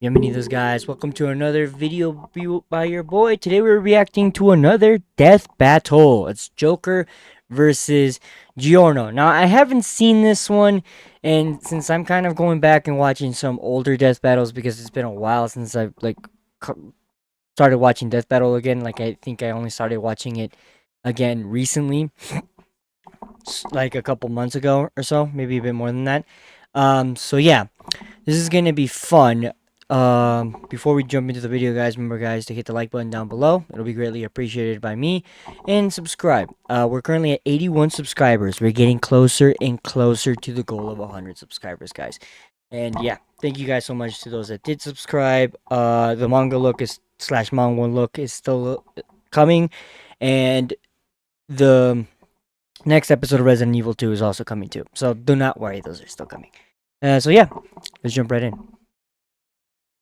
Bienvenidos guys, welcome to another video by your boy. Today we're reacting to another death battle. It's Joker versus Giorno. Now I haven't seen this one, and since I'm kind of going back and watching some older death battles because it's been a while since I've started watching death battle again. Like I think I only started watching it again recently, like a couple months ago or so, maybe a bit more than that. So yeah, this is gonna be fun. Before we jump into the video, guys, remember guys to hit the like button down below. It'll be greatly appreciated by me, and subscribe. We're currently at 81 subscribers. We're getting closer and closer to the goal of 100 subscribers, guys. And yeah, thank you guys so much to those that did subscribe. The manga look is slash manga look is still coming, and the next episode of Resident Evil 2 is also coming too. So do not worry, those are still coming. So yeah, let's jump right in.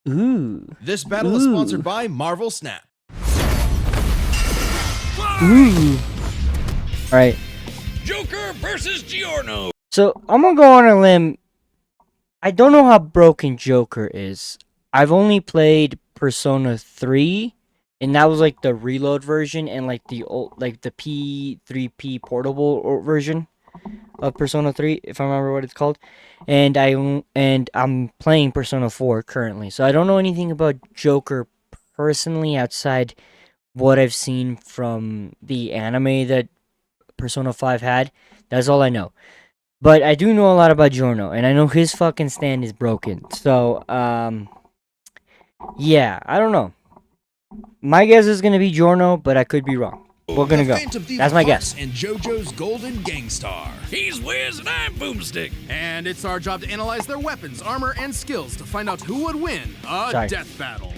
Ooh. This battle is sponsored by Marvel Snap. Ooh. Alright. Joker versus Giorno. So, I'm gonna go on a limb. I don't know how broken Joker is. I've only played Persona 3, and that was like the reload version and like the old, like the P3P portable version of Persona 3, if I remember what it's called. And I'm playing Persona 4 currently. So I don't know anything about Joker personally outside what I've seen from the anime that Persona 5 had. That's all I know. But I do know a lot about Giorno, and I know his fucking stand is broken. So, yeah, I don't know. My guess is gonna be Giorno, but I could be wrong. We're gonna go. That's my guess. And JoJo's Golden Gangstar. He's Wiz and I'm Boomstick. And it's our job to analyze their weapons, armor, and skills to find out who would win a death battle.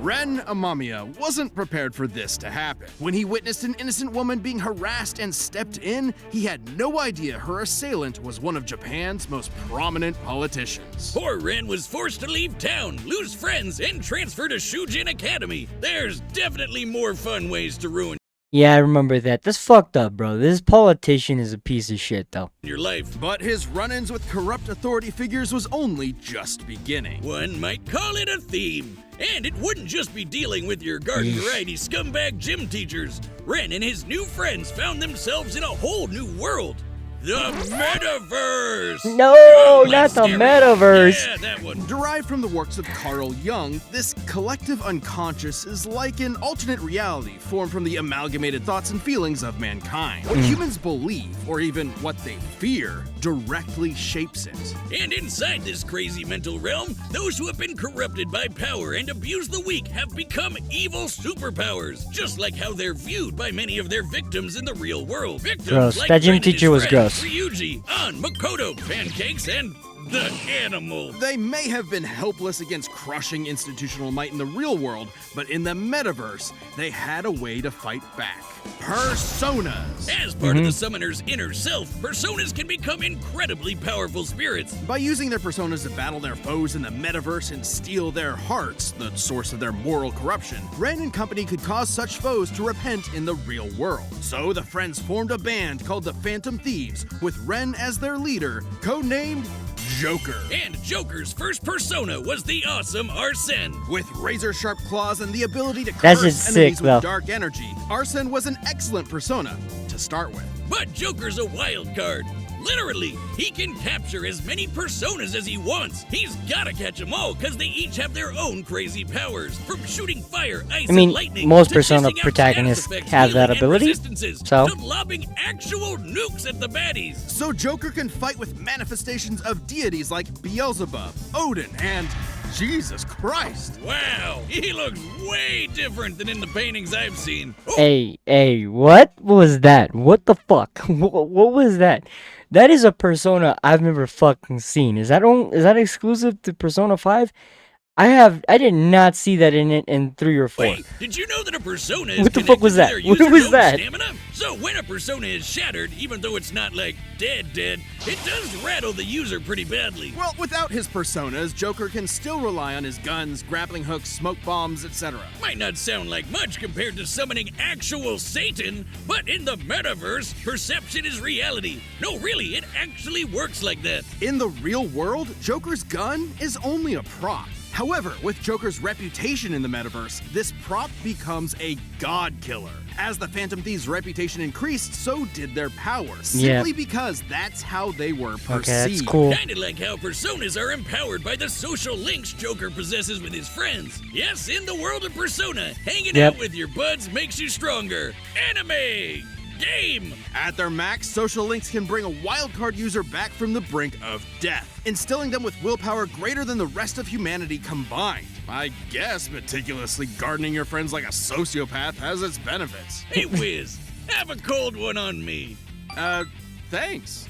Ren Amamiya wasn't prepared for this to happen. When he witnessed an innocent woman being harassed and stepped in, he had no idea her assailant was one of Japan's most prominent politicians. Poor Ren was forced to leave town, lose friends, and transfer to Shujin Academy. There's definitely more fun ways to ruin Yeah, I remember that. That's fucked up, bro. This politician is a piece of shit, though. your life. But his run-ins with corrupt authority figures was only just beginning. One might call it a theme. And it wouldn't just be dealing with your garden variety scumbag gym teachers. Ren and his new friends found themselves in a whole new world. The Metaverse! No, Like not the scary. Metaverse. Yeah, that one. Derived from the works of Carl Jung, this collective unconscious is like an alternate reality formed from the amalgamated thoughts and feelings of mankind. What humans believe, or even what they fear, directly shapes it. And inside this crazy mental realm, those who have been corrupted by power and abuse the weak have become evil superpowers, just like how they're viewed by many of their victims in the real world. Victims Gross. like That gym Ren and his teacher was friends, gross. Ryuji, An, Makoto, Pancakes, and the Animal. They may have been helpless against crushing institutional might in the real world, but in the metaverse, they had a way to fight back. Personas! As part of the summoner's inner self, personas can become incredibly powerful spirits. By using their personas to battle their foes in the metaverse and steal their hearts, the source of their moral corruption, Ren and company could cause such foes to repent in the real world. So the friends formed a band called the Phantom Thieves, with Ren as their leader, codenamed Joker. And Joker's first persona was the awesome Arsene. With razor-sharp claws and the ability to That's curse just enemies sick, though. with dark energy, Arsene was an excellent persona to start with. But Joker's a wild card. Literally, he can capture as many personas as he wants. He's gotta catch them all, because they each have their own crazy powers. From shooting fire, ice, I mean, and lightning, most to Persona dishing out protagonists status effects, have that healing, and ability, resistances, so- to lobbing actual nukes at the baddies. So Joker can fight with manifestations of deities like Beelzebub, Odin, and Jesus Christ. Wow, he looks way different than in the paintings I've seen. Oh, Hey, what was that? What the fuck? What was that? That is a persona I've never fucking seen. Is that exclusive to Persona 5? I did not see that in it in 3 or 4. Wait, did you know that a persona is What the fuck was that? connected to their What was user's own that? stamina? So when a persona is shattered, even though it's not like dead, it does rattle the user pretty badly. Well, without his personas, Joker can still rely on his guns, grappling hooks, smoke bombs, etc. Might not sound like much compared to summoning actual Satan, but in the metaverse, perception is reality. No, really, it actually works like that. In the real world, Joker's gun is only a prop. However, with Joker's reputation in the metaverse, this prop becomes a god killer. As the Phantom Thieves' reputation increased, so did their power, simply because that's how they were perceived. Okay, that's cool. Kinda like how personas are empowered by the social links Joker possesses with his friends. Yes, in the world of Persona, hanging out with your buds makes you stronger. Anime! Game! At their max, social links can bring a wildcard user back from the brink of death, instilling them with willpower greater than the rest of humanity combined. I guess meticulously gardening your friends like a sociopath has its benefits. Hey, Wiz, have a cold one on me. Thanks.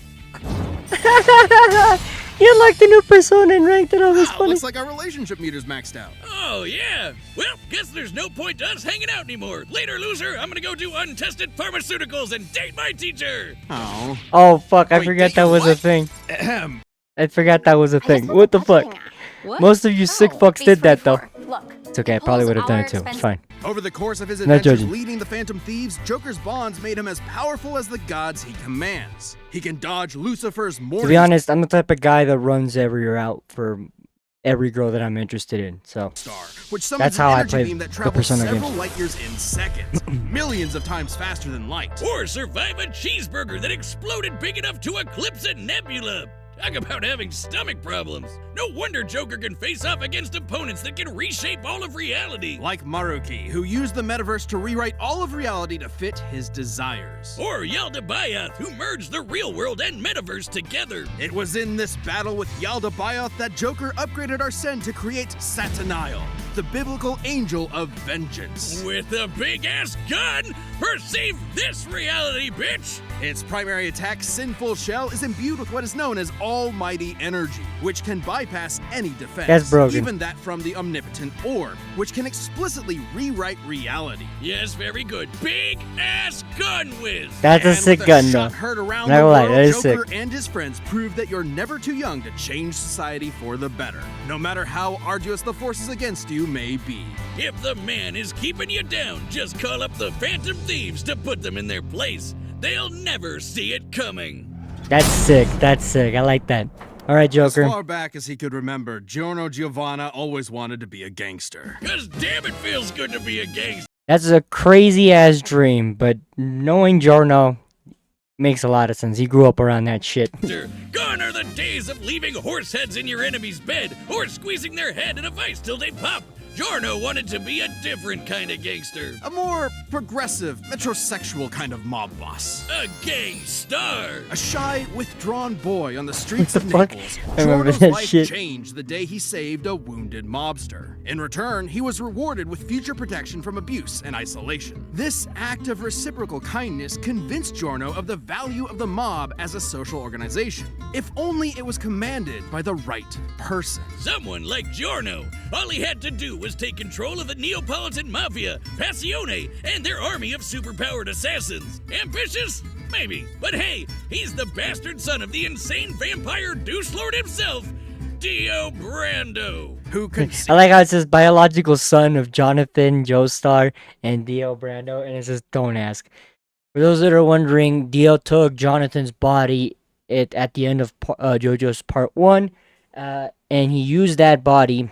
You like the new persona in ranked? That was funny. Looks like our relationship meter's maxed out. Oh, yeah. Well, guess there's no point to us hanging out anymore. Later, loser, I'm gonna go do untested pharmaceuticals and date my teacher. Oh. Oh fuck! I Wait, forgot that was a what? thing. Ahem. I forgot that was a thing. What the fuck? What? Most of you sick Oh, fucks phase did that though. 44. Look, It's okay. I probably would have done it too. It's fine. Over the course of his Not adventures judging. leading the Phantom Thieves, Joker's bonds made him as powerful as the gods he commands. He can dodge Lucifer's To morning be honest, I'm the type of guy that runs every route for every girl that I'm interested in. So star, which summons That's an how I energy play beam that the travels Persona several games. light years in seconds, millions of times faster than light. Or survive a cheeseburger that exploded big enough to eclipse a nebula. Talk about having stomach problems. No wonder Joker can face off against opponents that can reshape all of reality. Like Maruki, who used the metaverse to rewrite all of reality to fit his desires. Or Yaldabaoth, who merged the real world and metaverse together. It was in this battle with Yaldabaoth that Joker upgraded Arsene to create Satanael, the biblical angel of vengeance. With a big-ass gun, perceive this reality, bitch! Its primary attack, Sinful Shell, is imbued with what is known as almighty energy, which can bypass any defense, That's broken. even that from the omnipotent orb, which can explicitly rewrite reality. Yes, very good. Big-ass gun whiz! that's a And sick with gun shot though. heard around Not the gonna lie, world, that is Joker sick. and his friends prove that you're never too young to change society for the better, no matter how arduous the forces against you may be. If the man is keeping you down, just call up the Phantom Thieves to put them in their place. They'll never see it coming. That's sick. That's sick. I like that. All right, Joker. As far back as he could remember, Giorno Giovanna always wanted to be a gangster. Cause damn it feels good to be a gangster. That's a crazy ass dream, but knowing Giorno makes a lot of sense. He grew up around that shit. Gone are the days of leaving horse heads in your enemy's bed or squeezing their head in a vice till they pop. Giorno wanted to be a different kind of gangster. A more progressive, metrosexual kind of mob boss. A gang star. A shy, withdrawn boy on the streets What of the fuck? Naples. I remember Giorno's that life shit. changed the day he saved a wounded mobster. In return, he was rewarded with future protection from abuse and isolation. This act of reciprocal kindness convinced Giorno of the value of the mob as a social organization. If only it was commanded by the right person. Someone like Giorno. All he had to do was take control of the Neapolitan Mafia, Passione, and their army of superpowered assassins. Ambitious? Maybe. But hey, he's the bastard son of the insane vampire douche lord himself, Dio Brando. Who could I like how it says biological son of Jonathan Joestar and Dio Brando, and it says don't ask. For those that are wondering, Dio took Jonathan's body at the end of JoJo's Part 1, and he used that body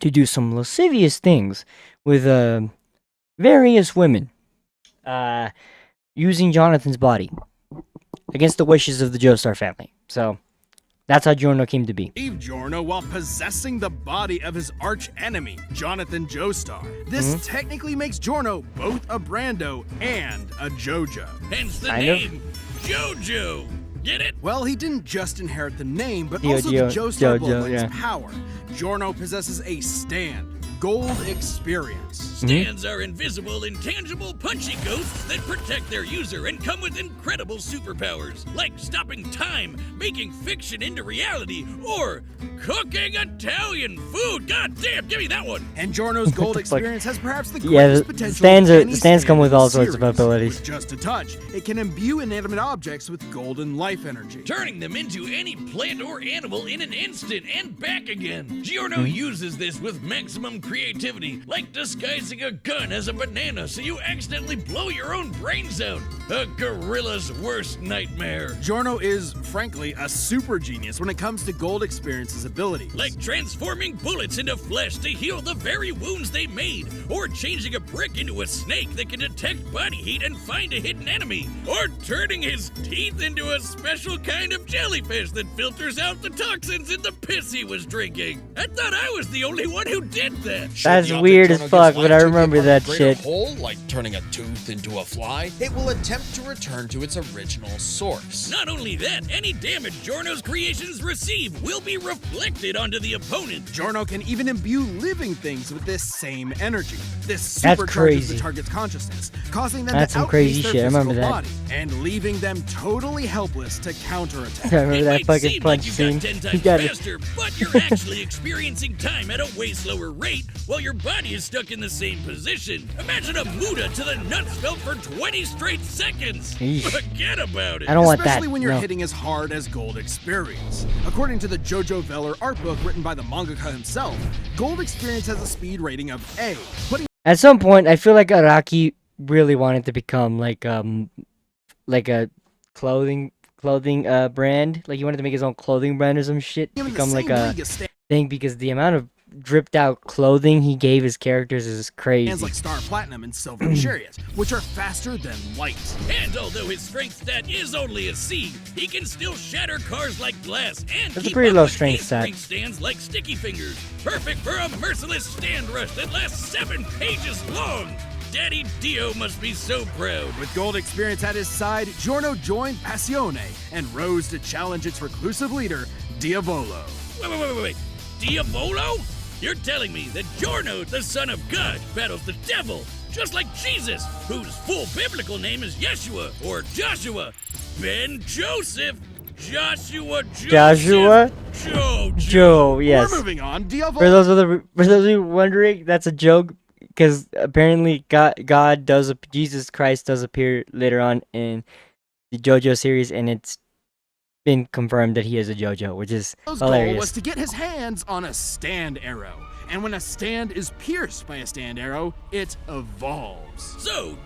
to do some lascivious things with various women, using Jonathan's body against the wishes of the Joestar family. So that's how Giorno came to be. save Giorno while possessing the body of his arch enemy, Jonathan Joestar. This technically makes Giorno both a Brando and a JoJo. Hence the Kind of. name, Jojo. Get it? Well, he didn't just inherit the name, but Dio, also Dio, the Joestar Jojo, blood yeah. power. Giorno possesses a stand, gold experience. Stands are invisible, intangible, punchy ghosts that protect their user and come with incredible superpowers, like stopping time, making fiction into reality, or cooking Italian food. God damn, give me that one. And Giorno's gold the fuck? experience has perhaps the Yeah, greatest the potential. stands of are- any the stands come stand with in the all sorts of series. abilities. With just a touch, it can imbue inanimate objects with golden life energy. Turning them into any plant or animal in an instant and back again. Giorno uses this with maximum creativity, like disguising a gun as a banana so you accidentally blow your own brains out. A gorilla's worst nightmare. Giorno is, frankly, a super genius when it comes to gold experience's abilities. Like transforming bullets into flesh to heal the very wounds they made, or changing a brick into a snake that can detect body heat and find a hidden enemy, or turning his teeth into a special kind of jellyfish that filters out the toxins in the piss he was drinking. I thought I was the only one who did that. That's Should the weird as Giorno fuck, gets but I light to remember become that a greater shit. Hole, like turning a tooth into a fly, it will attempt to return to its original source. Not only that, any damage Giorno's creations receive will be reflected onto the opponent. Giorno can even imbue living things with this same energy. This That's supercharges crazy. the target's consciousness, causing them That's to some outpace crazy their shit. I remember physical that. body and leaving them totally helpless to counterattack. I remember It that might fucking seem punch like you scene. got 10 You times got it. faster, but you're actually experiencing time at a way slower rate while your body is stuck in the same position. Imagine a Muda to the nuts felt for 20 straight seconds. Eesh. Forget about it. I don't want that. Especially when you're No. hitting as hard as Gold Experience. According to the Jojo Veller art book written by the mangaka himself, Gold Experience has a speed rating of A, putting At some point, I feel like Araki really wanted to become like a clothing brand. Like he wanted to make his own clothing brand or some shit. him in the Become like same a league as thing because the amount of dripped out clothing he gave his characters is crazy. stands like Star Platinum and Silver Chariot, which are faster than light. And although his strength stat is only a C, he can still shatter cars like glass and That's a keep pretty up low with strength ace stat. strength stands like sticky fingers. Perfect for a merciless stand rush that lasts 7 pages long. Daddy Dio must be so proud. With Gold Experience at his side, Giorno joined Passione and rose to challenge its reclusive leader, Diavolo. Wait. Diavolo? You're telling me that Giorno, the son of God, battles the devil, just like Jesus, whose full biblical name is Yeshua, or Joshua, Ben Joseph, Joshua Joseph, Joshua? Joe. Joe, yes. We're moving on. Diavolo. For those of you wondering, that's a joke because apparently Jesus Christ does appear later on in the JoJo series, and it's been confirmed that he is a JoJo, which is Joe's goal hilarious. was to get his hands on a stand arrow. And when a stand is pierced by a stand arrow, it evolves. So,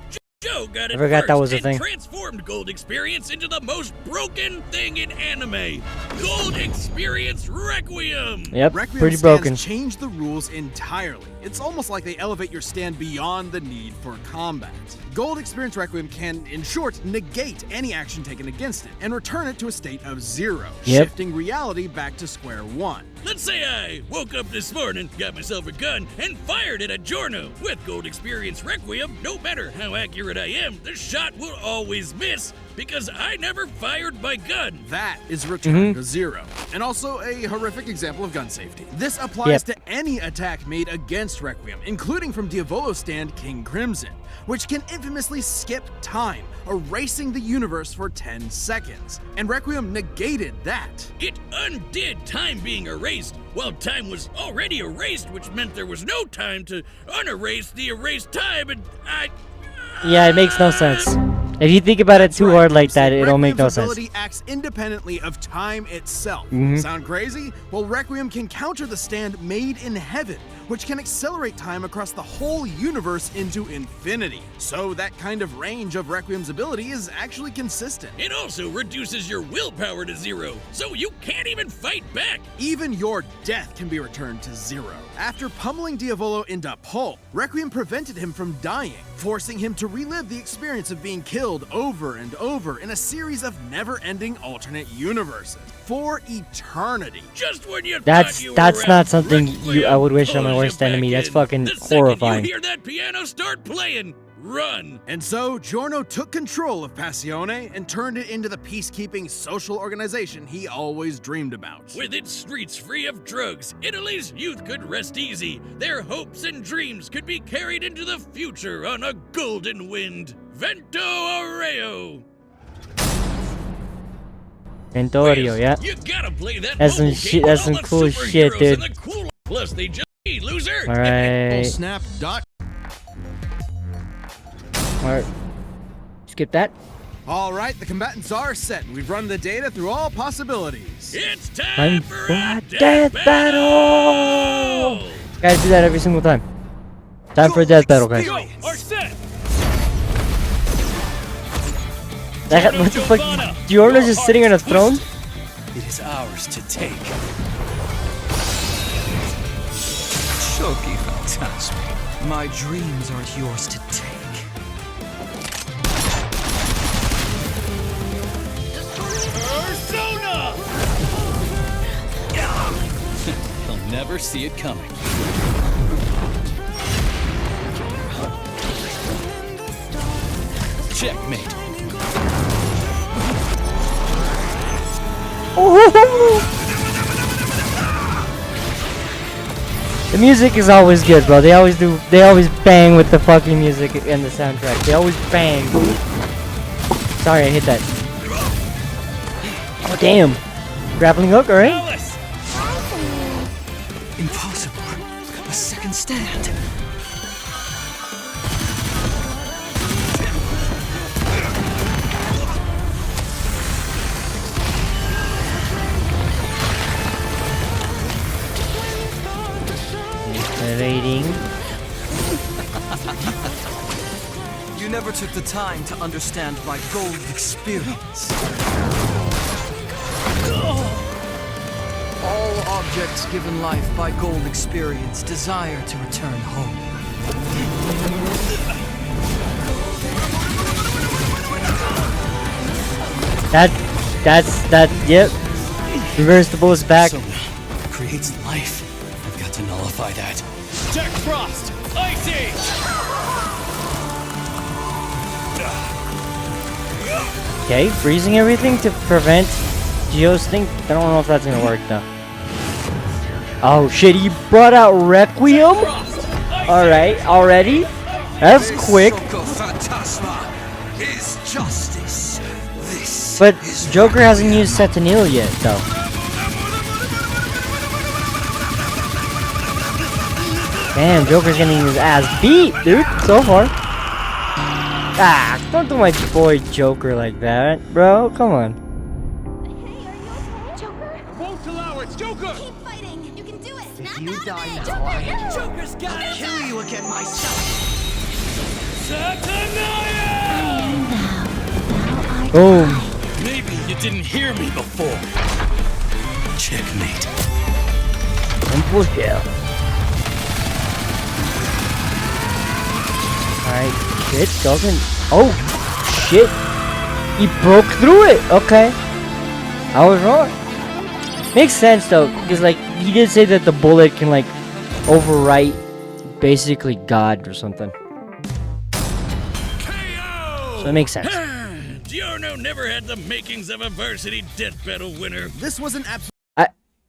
Joe got it I forgot first that was a and thing. transformed Gold Experience into the most broken thing in anime. Gold Experience Requiem. Yep, Requiem pretty stands broken. change the rules entirely. It's almost like they elevate your stand beyond the need for combat. Gold Experience Requiem can, in short, negate any action taken against it and return it to a state of 0, Yep. shifting reality back to square one. Let's say I woke up this morning, got myself a gun, and fired it at Giorno. With Gold Experience Requiem, no matter how accurate I am, the shot will always miss because I never fired my gun. That is return to 0. And also a horrific example of gun safety. This applies to any attack made against Requiem, including from Diavolo's stand King Crimson, which can infamously skip time, erasing the universe for 10 seconds. And Requiem negated that. It undid time being erased, while time was already erased, which meant there was no time to unerase the erased time, and Yeah, it makes no sense. If you think about it too hard like that, it don't make no Requiem's sense. ability acts independently of time itself. Mhm. Sound crazy? Well, Requiem can counter the stand made in heaven, which can accelerate time across the whole universe into infinity. So that kind of range of Requiem's ability is actually consistent. it also reduces your willpower to 0, so you can't even fight back. Even your death can be returned to 0. After pummeling Diavolo into pulp, Requiem prevented him from dying, forcing him to relive the experience of being killed over and over in a series of never-ending alternate universes for eternity. Just when you That's- thought you that's were not out, something I would wish on my pulls you worst enemy. back That's in. fucking The second horrifying. you hear that piano start playing, run. And so, Giorno took control of Passione and turned it into the peacekeeping social organization he always dreamed about. With its streets free of drugs, Italy's youth could rest easy. Their hopes and dreams could be carried into the future on a golden wind. Vento Aureo! Mentorio, yeah. You gotta play that That's some mobile shit- game with that's all some the cool shit, superheroes dude. and the cool. Plus, they just loser. Alright. Snap. Alright. Skip that. All right, the combatants are set. We've run the data through all possibilities. It's time Time for for a a death battle! Guys, do that every single time. Time for a death battle, guys. Go, are set. What the fuck? Giorno's just sitting on a throne? It is ours to take. Shoki Fantasmi. My dreams aren't yours to take. Persona! They'll never see it coming. Checkmate. The music is always good, bro. They always bang with the fucking music and the soundtrack. They always bang. Sorry, I hit that. Oh, damn. Grappling hook, alright? Alice! Impossible. A second stand. Evading. You never took the time to understand my gold experience. All objects given life by gold experience desire to return home. Yep. Reversible is back. So creates life. I've got to nullify that. Jack Frost! Ice Age! Okay, freezing everything to prevent Geo's thing. I don't know if that's gonna work though. Oh shit, he brought out Requiem? Alright, already? That's quick. Is justice. This But Joker hasn't used Sentinel yet though. Damn, Joker's getting his ass beat, dude, so far. Ah, don't do my boy Joker like that, bro. Come on. Hey, are you okay? Joker? Won't allow it, Joker! Keep fighting. You can do it. Snap you out of die it. now, Joker, Joker's gotta kill you again myself. Saturnine! Boom. Maybe you didn't hear me before. Checkmate. And bullshit. Alright, shit, doesn't. Oh, shit. He broke through it. Okay. I was wrong. Makes sense though, because like, he did say that the bullet can like overwrite basically God or something. KO! So it makes sense. Giorno never had the makings of a varsity death battle winner. This was an absolute.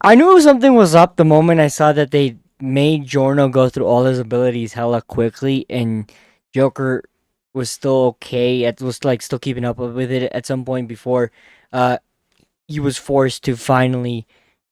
I knew something was up the moment I saw that they made Giorno go through all his abilities hella quickly, and Joker was still okay. It was like still keeping up with it at some point before he was forced to finally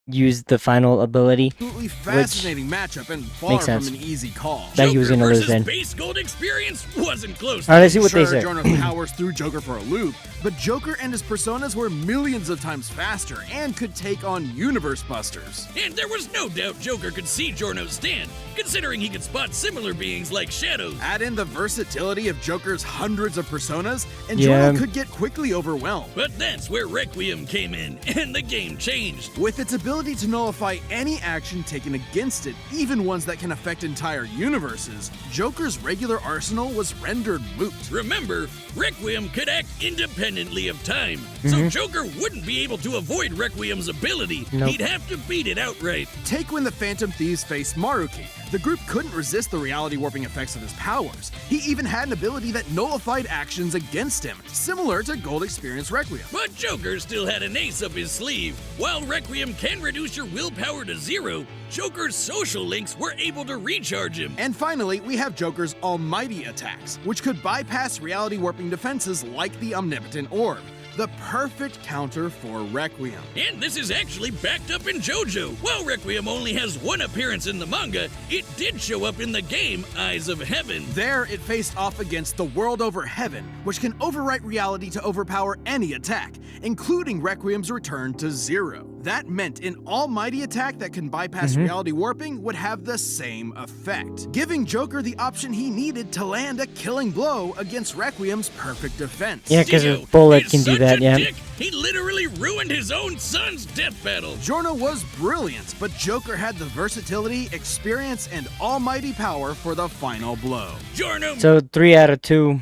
use the final ability. Absolutely fascinating matchup and far makes from sense. an easy call. That he was Joker gonna lose versus then. base gold experience wasn't close. Alright, let's see what they Sure, say. Giorno's powers threw Joker for a loop, but Joker and his personas were millions of times faster and could take on universe busters. And there was no doubt Joker could see Giorno's stand, considering he could spot similar beings like shadows. Add in the versatility of Joker's hundreds of personas, and Yeah. Giorno could get quickly overwhelmed. But that's where Requiem came in, and the game changed. With its ability to nullify any action taken against it, even ones that can affect entire universes, Joker's regular arsenal was rendered moot. Remember, Requiem could act independently of time, so Joker wouldn't be able to avoid Requiem's ability. Nope. He'd have to beat it outright. Take when the Phantom Thieves faced Maruki. The group couldn't resist the reality warping effects of his powers. He even had an ability that nullified actions against him, similar to Gold Experience Requiem. But Joker still had an ace up his sleeve. While Requiem can reduce your willpower to 0, Joker's social links were able to recharge him. And finally, we have Joker's almighty attacks, which could bypass reality warping defenses like the Omnipotent Orb. the perfect counter for Requiem. And this is actually backed up in JoJo. While Requiem only has one appearance in the manga, it did show up in the game Eyes of Heaven. There, it faced off against the World Over Heaven, which can overwrite reality to overpower any attack, including Requiem's return to 0. That meant an almighty attack that can bypass reality warping would have the same effect, giving Joker the option he needed to land a killing blow against Requiem's perfect defense. Yeah, because Dio his bullet is can do such that, a yeah. dick, he literally ruined his own son's death battle. Giorno was brilliant, but Joker had the versatility, experience, and almighty power for the final blow. Giorno So 3 out of 2.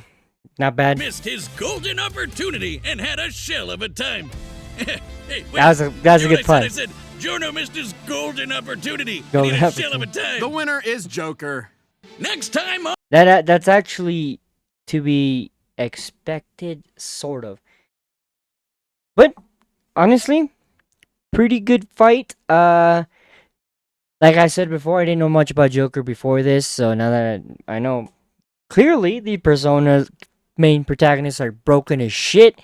Not bad. missed his golden opportunity and had a shell of a time. Hey, wait, That was a you know good what fight. I said Giorno missed his golden opportunity Golden and he had a shell of a The time. winner is Joker. Next time on That's actually to be expected, sort of. But honestly, pretty good fight. Like I said before, I didn't know much about Joker before this, so now that I know, clearly the Persona's main protagonists are broken as shit.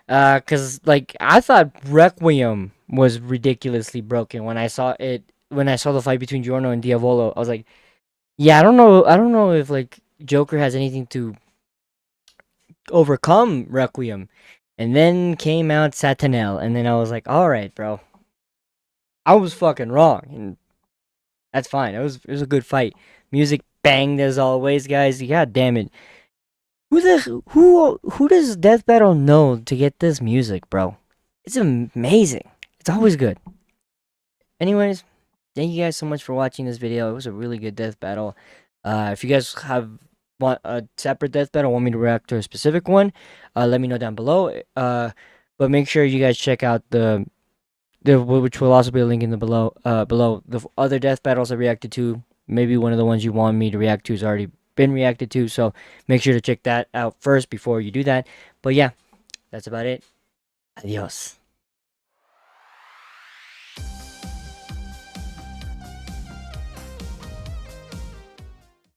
Cause like I thought Requiem was ridiculously broken when I saw it. When I saw the fight between Giorno and Diavolo, I was like, yeah, I don't know if like Joker has anything to overcome Requiem. And then came out Satanel, and then I was like, all right, bro, I was fucking wrong, and that's fine. It was a good fight. Music banged as always, guys. God damn it. Who does Death Battle know to get this music, bro? It's amazing. It's always good. Anyways, thank you guys so much for watching this video. It was a really good death battle. If you guys want a separate death battle, want me to react to a specific one, let me know down below. But make sure you guys check out the which will also be a link in the below the other death battles I reacted to. Maybe one of the ones you want me to react to has already been reacted to, so make sure to check that out first before you do that. But yeah, that's about it. Adios.